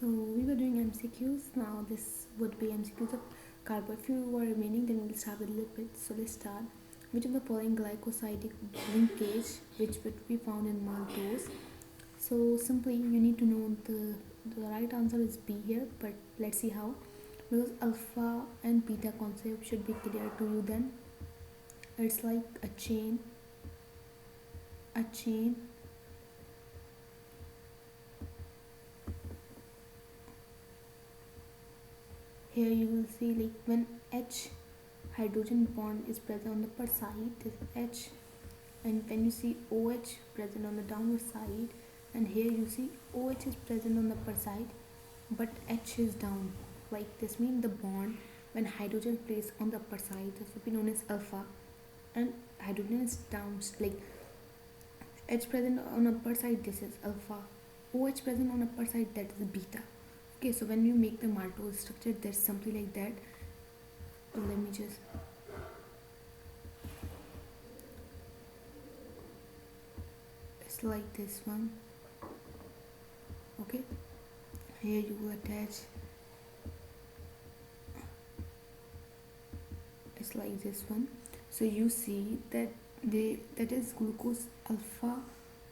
So we were doing MCQs. Now this would be MCQs of carbo. If you were remaining, then we'll start with lipids. So let's start. Which of the following glycosidic linkage which would be found in maltose? So simply you need to know the right answer is B here, but let's see how. Because alpha and beta concept should be clear to you then. It's like a chain. Here you will see like when H hydrogen bond is present on the upper side, this H, and when you see OH present on the downward side, and here you see OH is present on the upper side but H is down, like this means the bond when hydrogen placed on the upper side, this would be known as alpha, and hydrogen is down, like H present on upper side, this is alpha, OH present on upper side, that is beta. Okay, so when you make the maltose structure, there's something like that. Let me just it's like this one. Okay, here you will attach, it's like this one. So you see that that is glucose alpha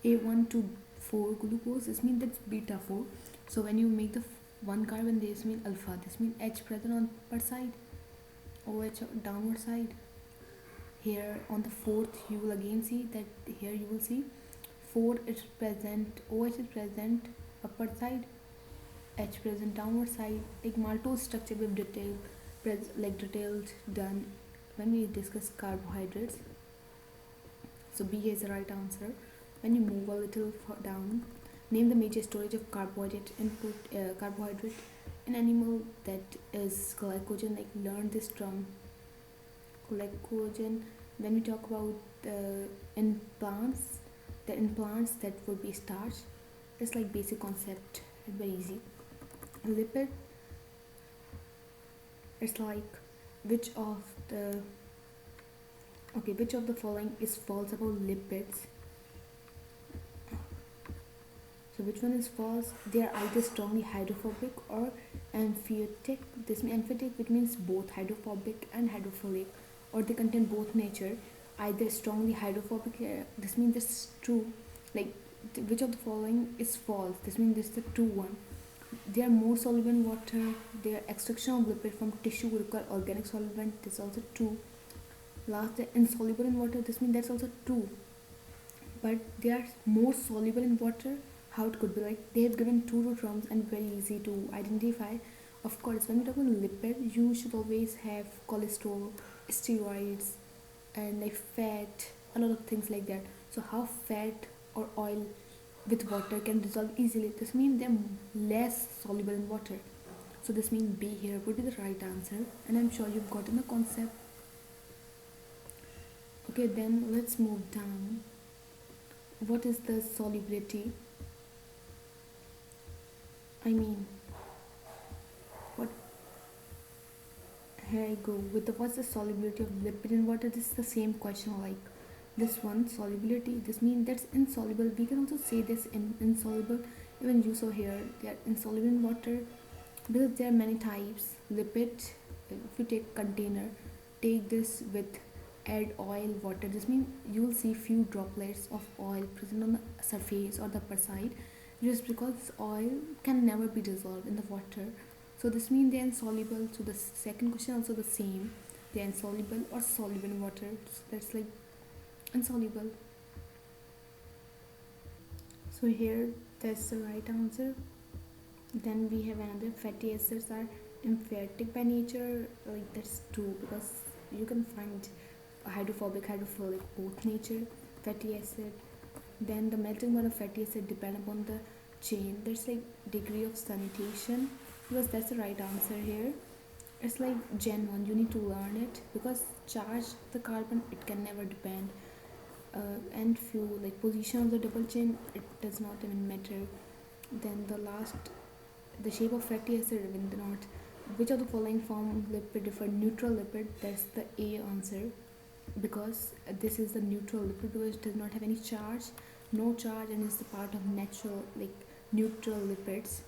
A1 to 4 glucose, this means that's beta 4. So when you make the one carbon, this means alpha, this means H present on upper side, OH downward side. Here on the fourth you will again see that here you will see 4 is present, OH is present upper side, H present downward side, like maltose structure with detailed done when we discuss carbohydrates. So B is the right answer. When you move a little down, name the major storage of carbohydrate carbohydrate in animal that is glycogen. Like learn this term, glycogen. When we talk about in plants, that would be starch. It's like basic concept. It's very easy. Lipid. It's like which of the following is false about lipids? So which one is false? They are either strongly hydrophobic or amphiotic. This means amphiotic, which means both hydrophobic and hydrophilic, or they contain both nature. Either strongly hydrophobic. This means this is true. Like which of the following is false? This means this is the true one. They are more soluble in water. Their extraction of lipid from tissue require organic solvent. This is also true. Last, they're insoluble in water. This means that's also true. But they are more soluble in water. How it could be? Like they have given two terms and very easy to identify. Of course, when we talk about lipid, you should always have cholesterol, steroids, and like fat, a lot of things like that. So how fat or oil with water can dissolve easily? This means they're less soluble in water. So this means B here would be the right answer, and I'm sure you've gotten the concept. Okay, then let's move down. What is the solubility? I mean, what? Here I go with the what's the solubility of lipid in water? This is the same question like this one, solubility. This means that's insoluble. We can also say this insoluble. Even you saw here, they are insoluble in water because there are many types. Lipid, if you take container, take this with add oil, water. This means you will see few droplets of oil present on the surface or the upper side, just because oil can never be dissolved in the water. So this means they're insoluble. So the second question also the same, they're insoluble or soluble in water. So that's like insoluble. So here that's the right answer. Then we have another, fatty acids are emphatic by nature. Like that's true because you can find hydrophobic, hydrophilic, both nature. Fatty acid. Then the melting point of fatty acid depend upon the chain. There's like degree of sanitation, because that's the right answer here. It's like Gen 1, you need to learn it because charge the carbon, it can never depend. And few like position of the double chain, it does not even matter. Then the last, the shape of fatty acid, even not. Which of the following form lipid differ? Neutral lipid, that's the A answer, because this is the neutral lipid because it does not have any charge, no charge, and is the part of natural like neutral lipids.